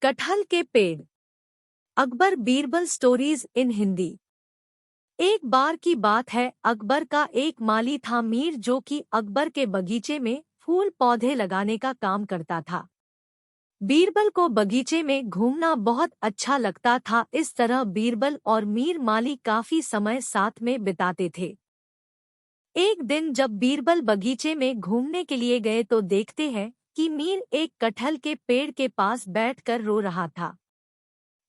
कटहल के पेड़। Akbar Birbal stories in Hindi. एक बार की बात है, अकबर का एक माली था मीर, जो कि अकबर के बगीचे में फूल पौधे लगाने का काम करता था। बीरबल को बगीचे में घूमना बहुत अच्छा लगता था। इस तरह बीरबल और मीर माली काफी समय साथ में बिताते थे। एक दिन जब बीरबल बगीचे में घूमने के लिए गए तो देखते हैं कि मीर एक कटहल के पेड़ के पास बैठकर रो रहा था।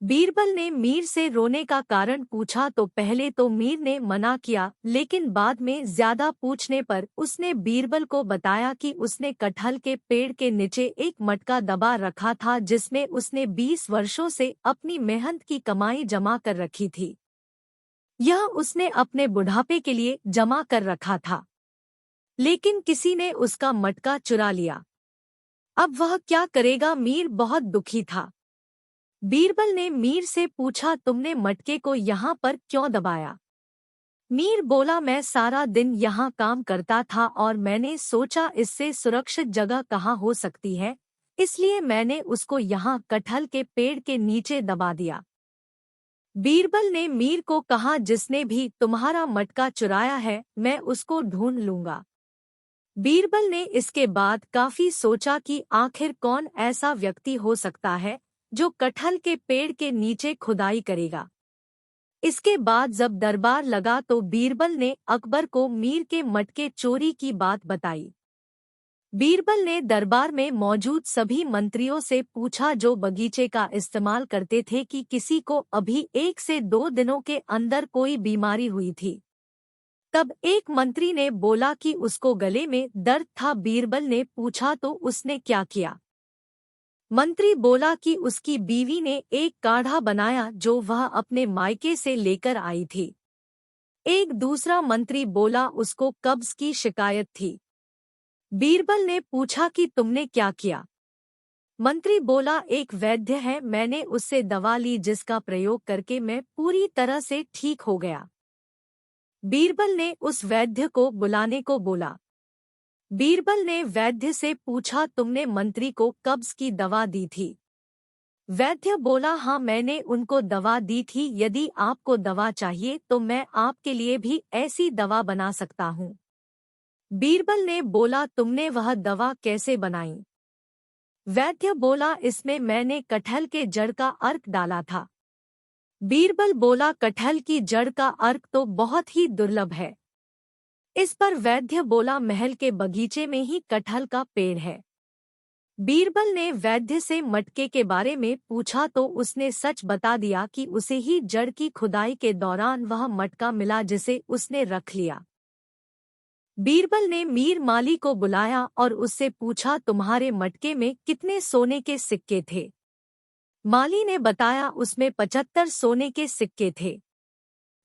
बीरबल ने मीर से रोने का कारण पूछा तो पहले तो मीर ने मना किया, लेकिन बाद में ज्यादा पूछने पर उसने बीरबल को बताया कि उसने कटहल के पेड़ के नीचे एक मटका दबा रखा था, जिसमें उसने 20 वर्षों से अपनी मेहनत की कमाई जमा कर रखी थी। यह उसने अपने बुढ़ापे के लिए जमा कर रखा था, लेकिन किसी ने उसका मटका चुरा लिया। अब वह क्या करेगा? मीर बहुत दुखी था। बीरबल ने मीर से पूछा, तुमने मटके को यहाँ पर क्यों दबाया? मीर बोला, मैं सारा दिन यहाँ काम करता था और मैंने सोचा इससे सुरक्षित जगह कहाँ हो सकती है, इसलिए मैंने उसको यहाँ कटहल के पेड़ के नीचे दबा दिया। बीरबल ने मीर को कहा, जिसने भी तुम्हारा मटका चुराया है मैं उसको ढूंढ लूंगा। बीरबल ने इसके बाद काफी सोचा कि आखिर कौन ऐसा व्यक्ति हो सकता है जो कटहल के पेड़ के नीचे खुदाई करेगा। इसके बाद जब दरबार लगा तो बीरबल ने अकबर को मीर के मटके चोरी की बात बताई। बीरबल ने दरबार में मौजूद सभी मंत्रियों से पूछा जो बगीचे का इस्तेमाल करते थे कि किसी को अभी 1 से 2 दिनों के अंदर कोई बीमारी हुई थी। तब एक मंत्री ने बोला कि उसको गले में दर्द था। बीरबल ने पूछा तो उसने क्या किया? मंत्री बोला कि उसकी बीवी ने एक काढ़ा बनाया जो वह अपने मायके से लेकर आई थी। एक दूसरा मंत्री बोला उसको कब्ज की शिकायत थी। बीरबल ने पूछा कि तुमने क्या किया? मंत्री बोला, एक वैद्य है, मैंने उससे दवा ली जिसका प्रयोग करके मैं पूरी तरह से ठीक हो गया। बीरबल ने उस वैद्य को बुलाने को बोला। बीरबल ने वैद्य से पूछा, तुमने मंत्री को कब्ज की दवा दी थी? वैद्य बोला, हाँ मैंने उनको दवा दी थी। यदि आपको दवा चाहिए तो मैं आपके लिए भी ऐसी दवा बना सकता हूँ। बीरबल ने बोला, तुमने वह दवा कैसे बनाई? वैद्य बोला, इसमें मैंने कटहल के जड़ का अर्क डाला था। बीरबल बोला, कटहल की जड़ का अर्क तो बहुत ही दुर्लभ है। इस पर वैद्य बोला, महल के बगीचे में ही कटहल का पेड़ है। बीरबल ने वैद्य से मटके के बारे में पूछा तो उसने सच बता दिया कि उसे ही जड़ की खुदाई के दौरान वह मटका मिला जिसे उसने रख लिया। बीरबल ने मीर माली को बुलाया और उससे पूछा, तुम्हारे मटके में कितने सोने के सिक्के थे? माली ने बताया, उसमें 75 सोने के सिक्के थे।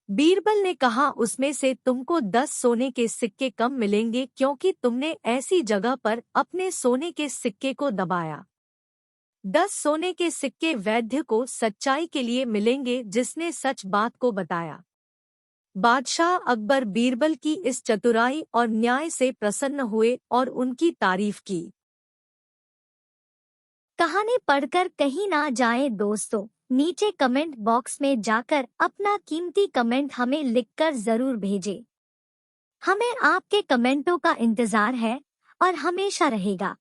बीरबल ने कहा, उसमें से तुमको 10 सोने के सिक्के कम मिलेंगे क्योंकि तुमने ऐसी जगह पर अपने सोने के सिक्के को दबाया। 10 सोने के सिक्के वैद्य को सच्चाई के लिए मिलेंगे जिसने सच बात को बताया। बादशाह अकबर बीरबल की इस चतुराई और न्याय से प्रसन्न हुए और उनकी तारीफ की। कहानी पढ़कर कहीं ना जाएं दोस्तों, नीचे कमेंट बॉक्स में जाकर अपना कीमती कमेंट हमें लिखकर जरूर भेजें। हमें आपके कमेंटों का इंतजार है और हमेशा रहेगा।